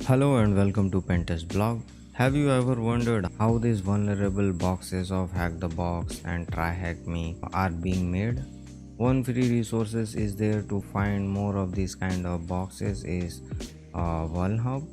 Hello and welcome to Pentest blog. Have you ever wondered how these vulnerable boxes of HackTheBox and TryHackMe are being made? One free resources is there to find more of these kind of boxes is Vulnhub.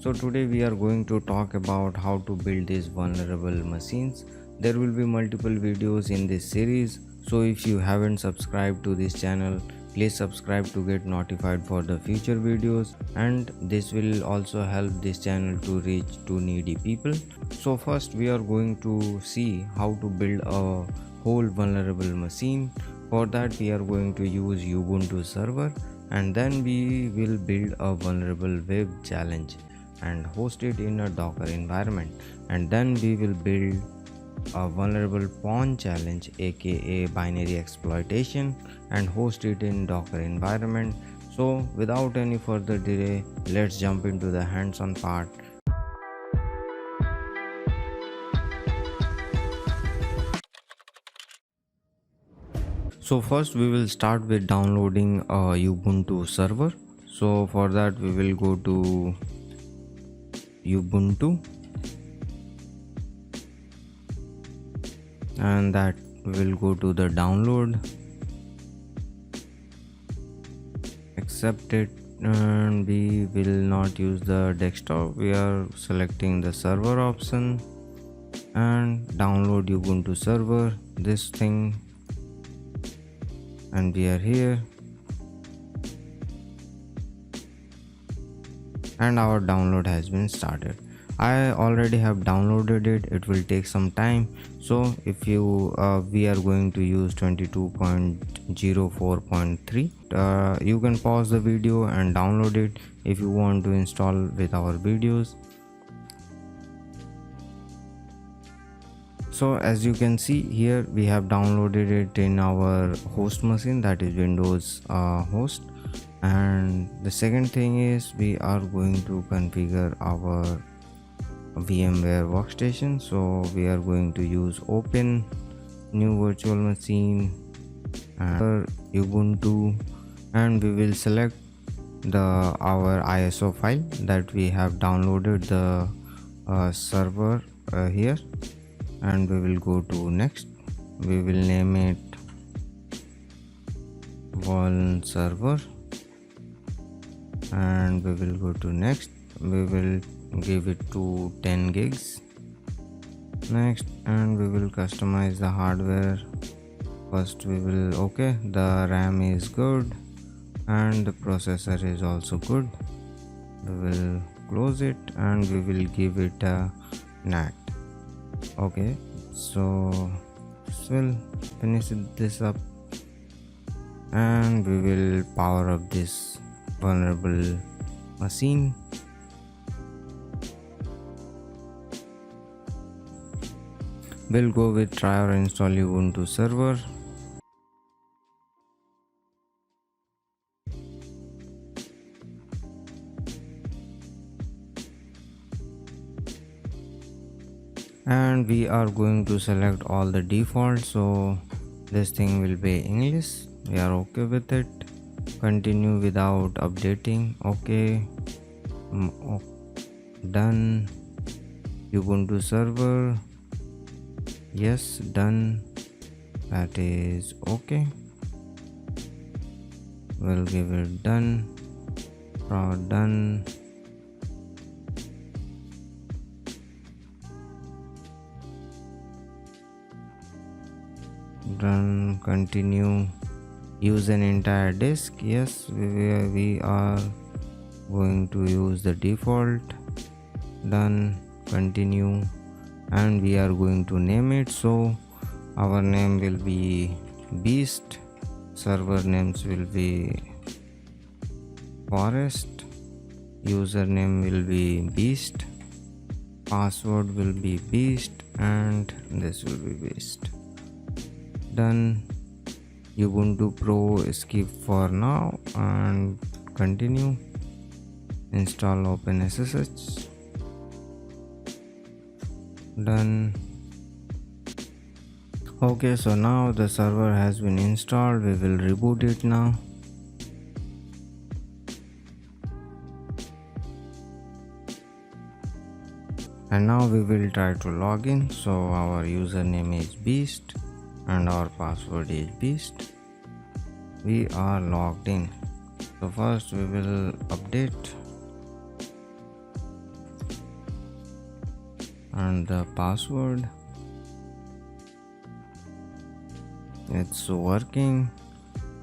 So today we are going to talk about how to build these vulnerable machines. There will be multiple videos in this series. So if you haven't subscribed to this channel, please subscribe to get notified for the future videos, and this will also help this channel to reach to needy people. So first we are going to see how to build a whole vulnerable machine. For that we are going to use Ubuntu server, and then we will build a vulnerable web challenge and host it in a Docker environment, and then we will build a vulnerable pawn challenge aka binary exploitation and host it in Docker environment. So without any further delay, let's jump into the hands-on part. So first we will start with downloading a Ubuntu server. So for that we will go to Ubuntu, and that we will go to the download, accept it, and we will not use the desktop. We are selecting the server option and download Ubuntu server, this thing, and we are here, and our download has been started. I already have downloaded it. It will take some time. So if you we are going to use 22.04.3, you can pause the video and download it if you want to install with our videos. So as you can see here, we have downloaded it in our host machine, that is Windows host. And the second thing is we are going to configure our VMware workstation. So we are going to use open new virtual machine and Ubuntu, and we will select our ISO file that we have downloaded the server here, and we will go to next. We will name it vuln server, and we will go to next. We will give it to 10 gigs. Next, and we will customize the hardware. First we will okay, the RAM is good and the processor is also good. We will close it and we will give it a NAT. Okay, so we'll finish this up, and we will power up this vulnerable machine. We'll go with try or install Ubuntu server. And we are going to select all the defaults, so this thing will be English. We are okay with it. Continue without updating. Okay. Done. Ubuntu server, yes, done. That is okay. We'll give it done. Done. Done. Continue. Use an entire disk. Yes, we are going to use the default. Done. Continue, and we are going to name it. So our name will be beast, server names will be forest, username will be beast, password will be beast, and this will be beast. Done. Ubuntu Pro skip for now and continue. Install OpenSSH. Done. Okay, so now the server has been installed. We will reboot it now. And now we will try to log in. So our username is beast and our password is beast. We are logged in. So first we will update, and the password, it's working.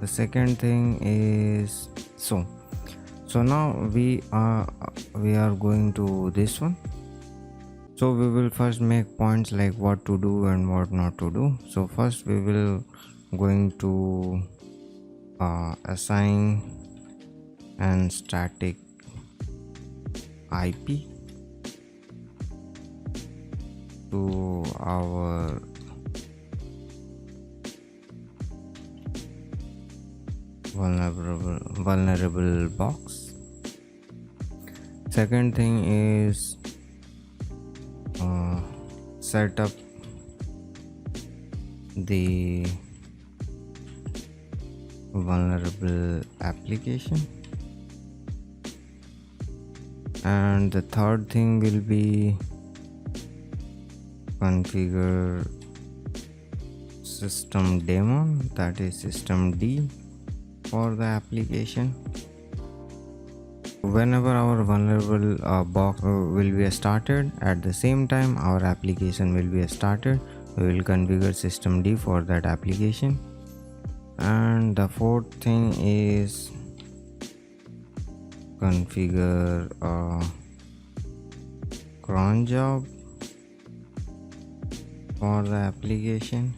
The second thing is so now we are going to this one. So we will first make points like what to do and what not to do. So first we will going to assign an static IP to our vulnerable box. Second thing is set up the vulnerable application, and the third thing will be configure system daemon, that is system D, for the application. Whenever our vulnerable box will be started, at the same time our application will be started, we will configure system D for that application. And the fourth thing is configure a cron job for the application.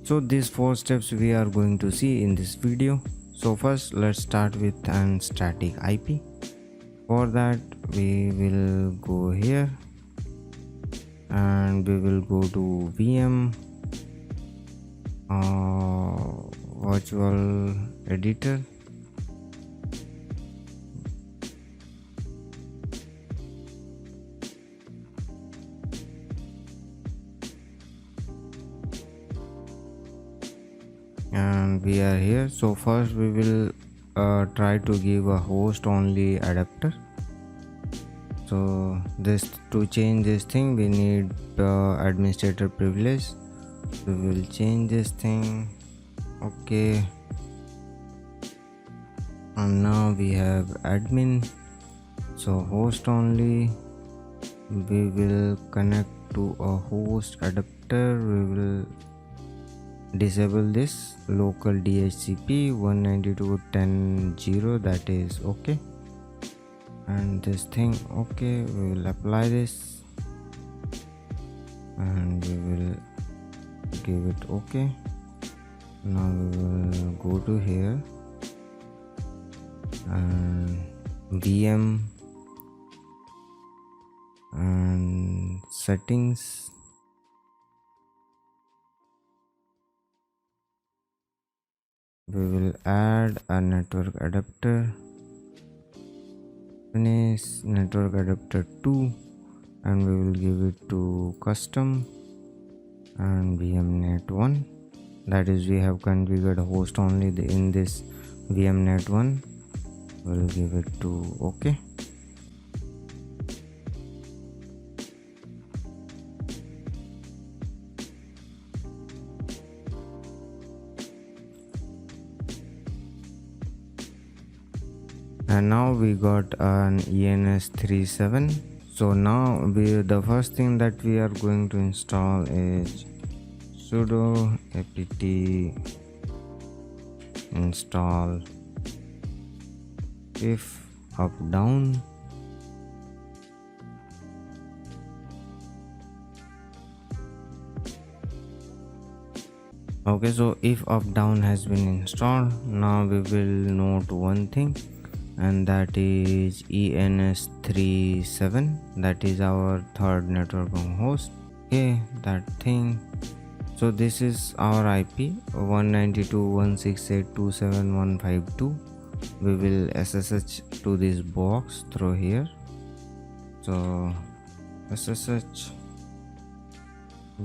So these 4 steps we are going to see in this video. So first let's start with an static IP. For that we will go here and we will go to VM virtual editor. And we are here. So first we will try to give a host only adapter. So this, to change this thing we need administrator privilege. We will change this thing. Okay, and now we have admin. So host only, we will connect to a host adapter. We will disable this local DHCP 192.10.0, that is okay. And this thing okay, we will apply this and we will give it okay. Now we will go to here and VM and settings. We will add a network adapter, finish network adapter 2, and we will give it to custom and VMnet 1, that is we have configured host only in this VMnet 1. We will give it to OK. And now we got an ENS37. So now the first thing that we are going to install is sudo apt install if up down. Okay, so if up down has been installed, now we will note one thing, and that is ENS37, that is our third networking host. Okay, that thing. So this is our IP 192.168.27152. we will SSH to this box through here. So SSH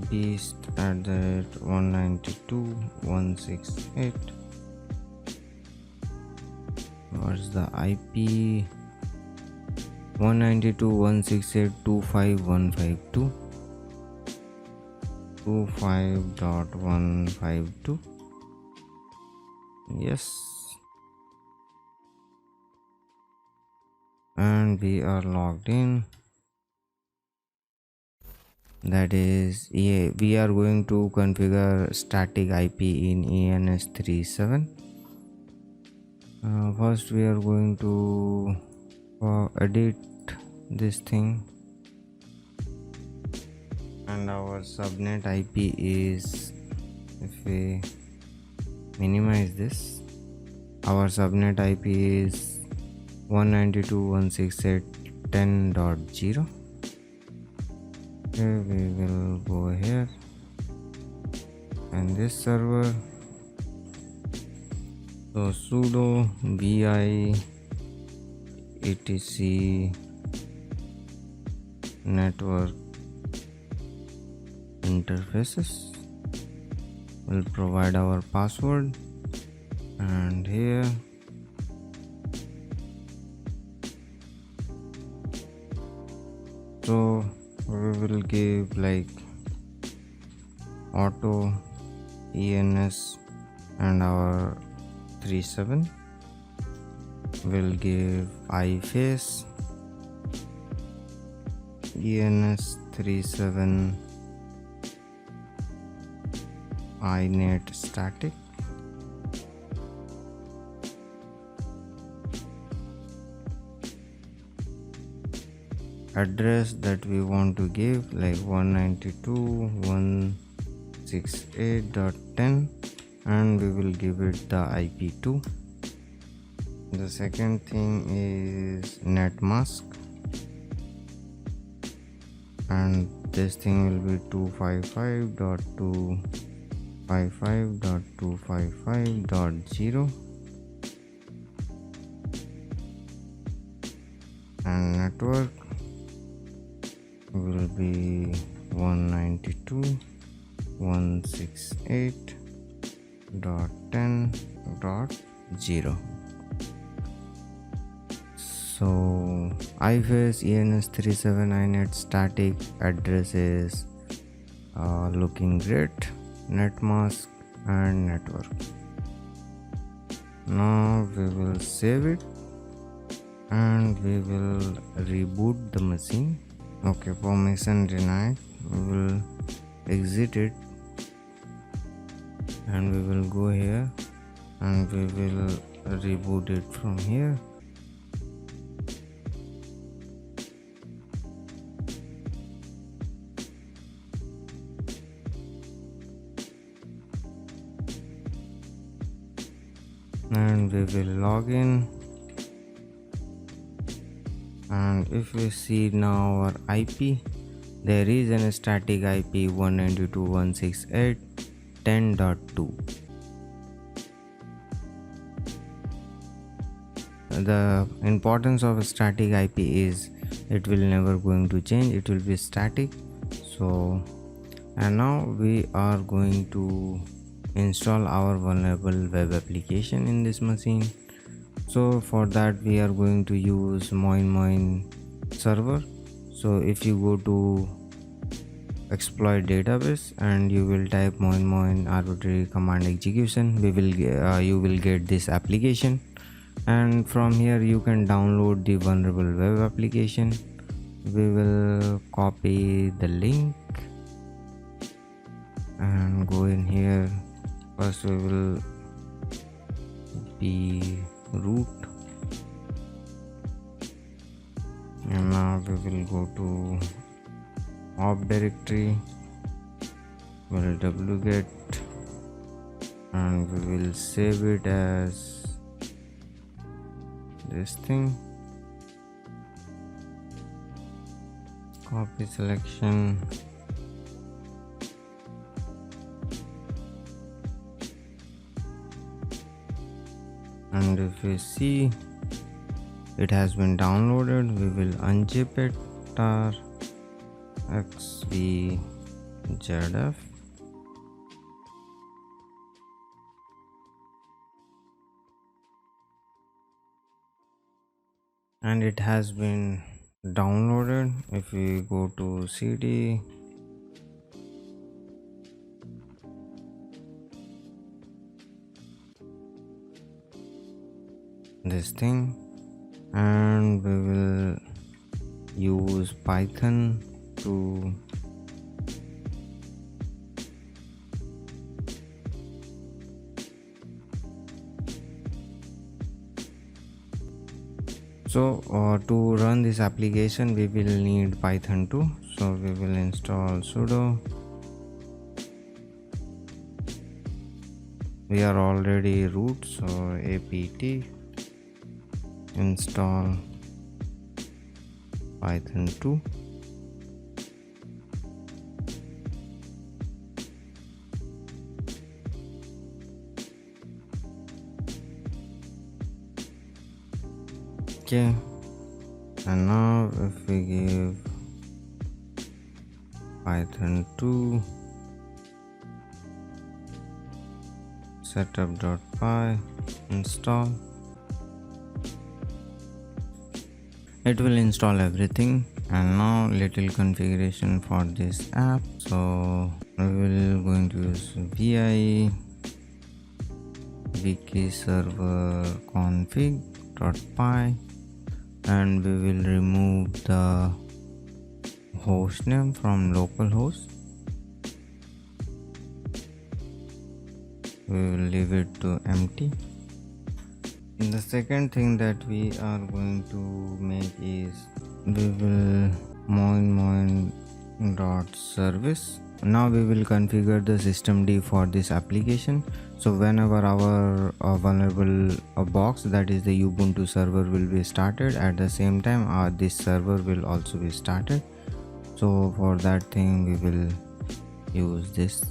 beast at the 192.168. What's the IP? 192.168.25.152 25.152. Yes, and we are logged in. That is, yeah, we are going to configure static IP in ENS37. First we are going to edit this thing, and our subnet IP is, if we minimize this, our subnet IP is 192.168.10.0. Okay, we will go here and this server. So sudo bi etc network interfaces will provide our password, and here so we will give like auto ENS, and our 37 will give iface ENS 37 inet static. Address that we want to give like 192.168.10, and we will give it the IP2. The second thing is net mask, and this thing will be 255.255.255.0, and network will be 192.168.10.0. So iface ENS37 inet static address is looking great, net mask and network. Now we will save it and we will reboot the machine. Okay, permission denied. We will exit it and we will go here and we will reboot it from here. And we will log in, and if we see now our IP, there is a static IP 192.168.10.2. The importance of a static IP is it will never going to change, it will be static. So, and now we are going to install our vulnerable web application in this machine. So for that we are going to use moin server. So if you go to exploit database and you will type moin arbitrary command execution, we will you will get this application, and from here you can download the vulnerable web application. We will copy the link and go in here. First we will be root, and now we will go to op directory, we will wget and we will save it as this thing, copy selection, and if we see it has been downloaded, we will unzip it, tar xvzf, and it has been downloaded. If we go to CD, this thing, and we will use Python to to run this application we will need Python 2. So we will install sudo. We are already root, so apt install Python 2. Okay, and now if we give Python 2 setup.py install, it will install everything. And now little configuration for this app. So we will going to use vi wiki server config.py, and we will remove the host name from localhost. We will leave it to empty. The second thing that we are going to make is we will moin.service. Now we will configure the systemd for this application. So whenever our vulnerable box, that is the Ubuntu server, will be started, at the same time this server will also be started. So for that thing we will use this.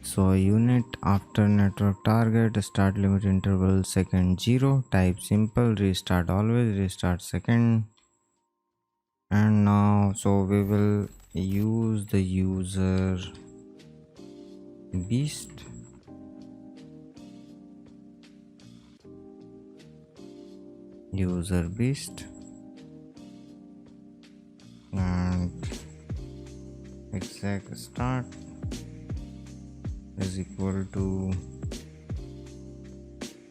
So unit after network target, start limit interval second 0, type simple, restart always, restart second. And now so we will use the user beast. And exec start is equal to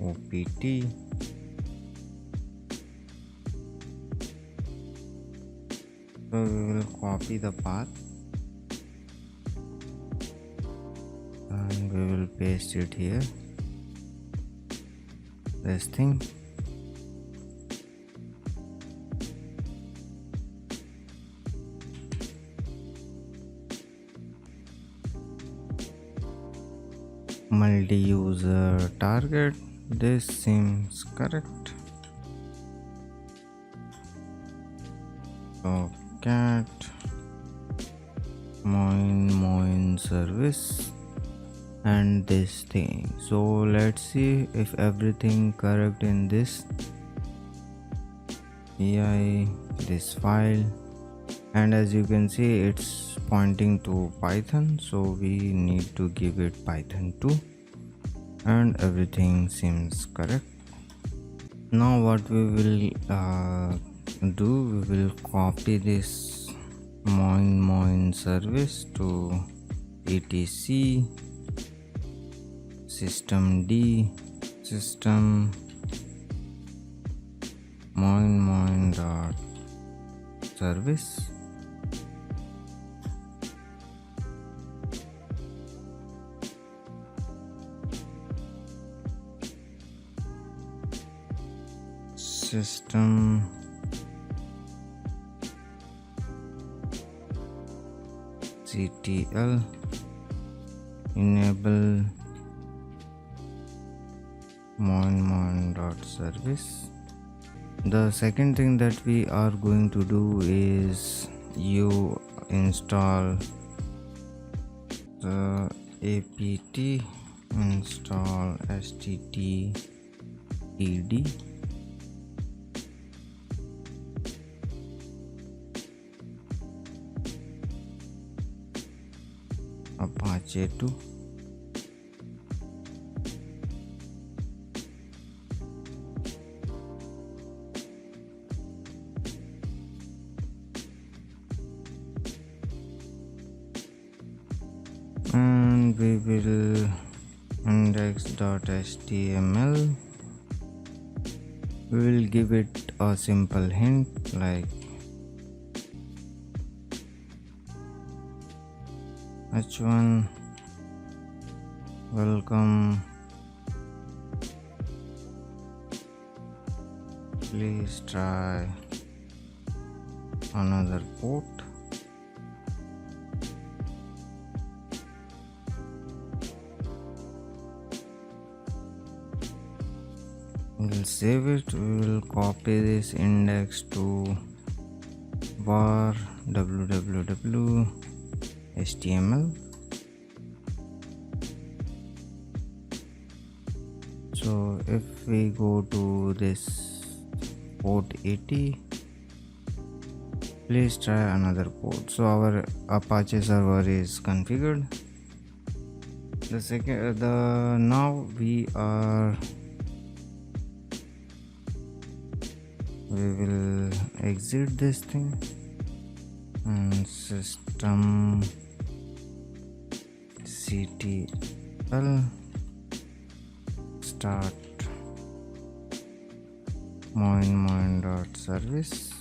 opt. So we will copy the path and we will paste it here, this thing. Multi-user target, this seems correct. So cat moin service and this thing. So let's see if everything correct in this this file, and as you can see it's pointing to Python, so we need to give it Python 2, and everything seems correct. Now what we will do, we will copy this moin service to etc systemd system moin dot service. System ctl enable moin.service. The second thing that we are going to do is you install the apt install sttd Apache 2. we will index.html. We will give it a simple hint like h1 welcome, please try another port. We'll save it. We will copy this index to var www html. So if we go to this port 80, please try another port. So our Apache server is configured. Now we will exit this thing and system ctl start moin.service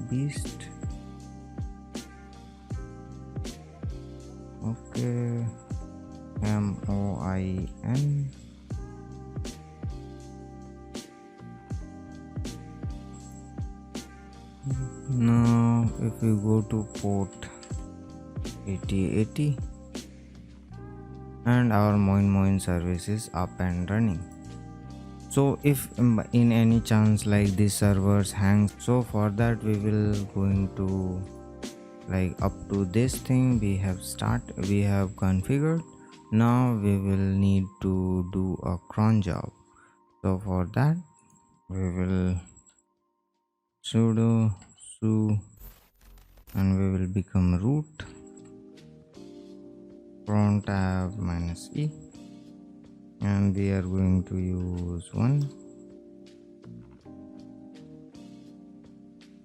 beast. Okay, moin. Now if we go to port 8080 and our moin service is up and running. So if in any chance like these servers hang, so for that we will going to like up to this thing we have configured. Now we will need to do a cron job. So for that we will sudo su and we will become root cron tab -e and we are going to use 1.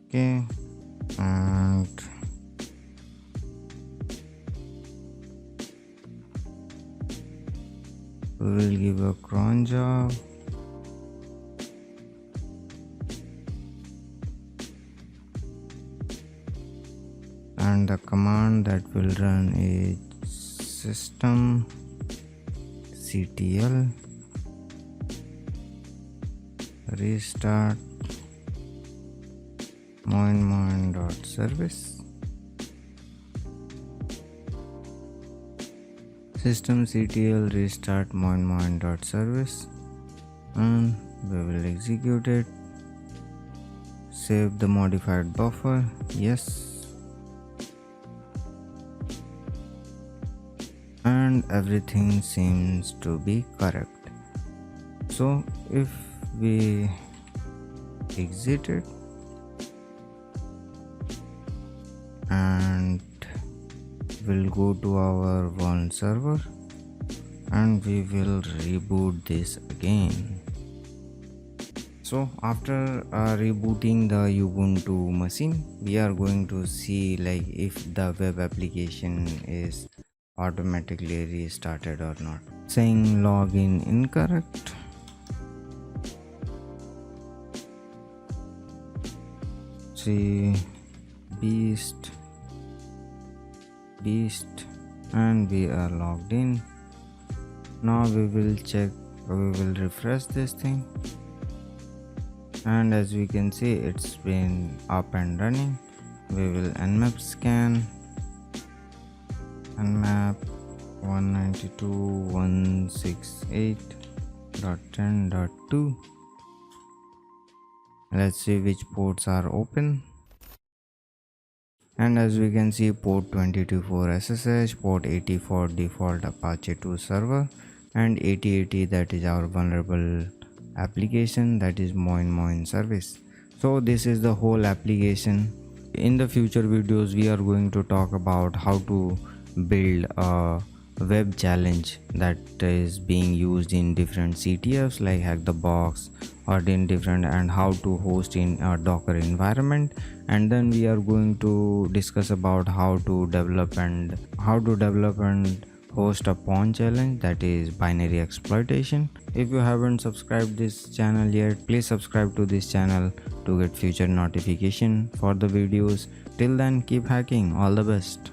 Okay, and we will give a cron job. And the command that will run is system ctl restart moin.service. System ctl restart moin.service and we will execute it. Save the modified buffer, yes, and everything seems to be correct. So if we exit it and we'll go to our one server and we will reboot this again. So after rebooting the Ubuntu machine, we are going to see like if the web application is automatically restarted or not. Saying login incorrect. See beast and we are logged in. Now we will check, we will refresh this thing and as we can see it's been up and running. We will nmap scan nmap 192.168.10.2. Let's see which ports are open. And as we can see, port 22 for SSH, port 80 for default Apache 2 server, and 8080 that is our vulnerable application, that is moin service. So this is the whole application. In the future videos we are going to talk about how to build a web challenge that is being used in different CTFs like HackTheBox or in different and how to host in a Docker environment. And then we are going to discuss about how to develop and host a pawn challenge, that is binary exploitation. If you haven't subscribed this channel yet, please subscribe to this channel to get future notification for the videos. Till then, keep hacking. All the best.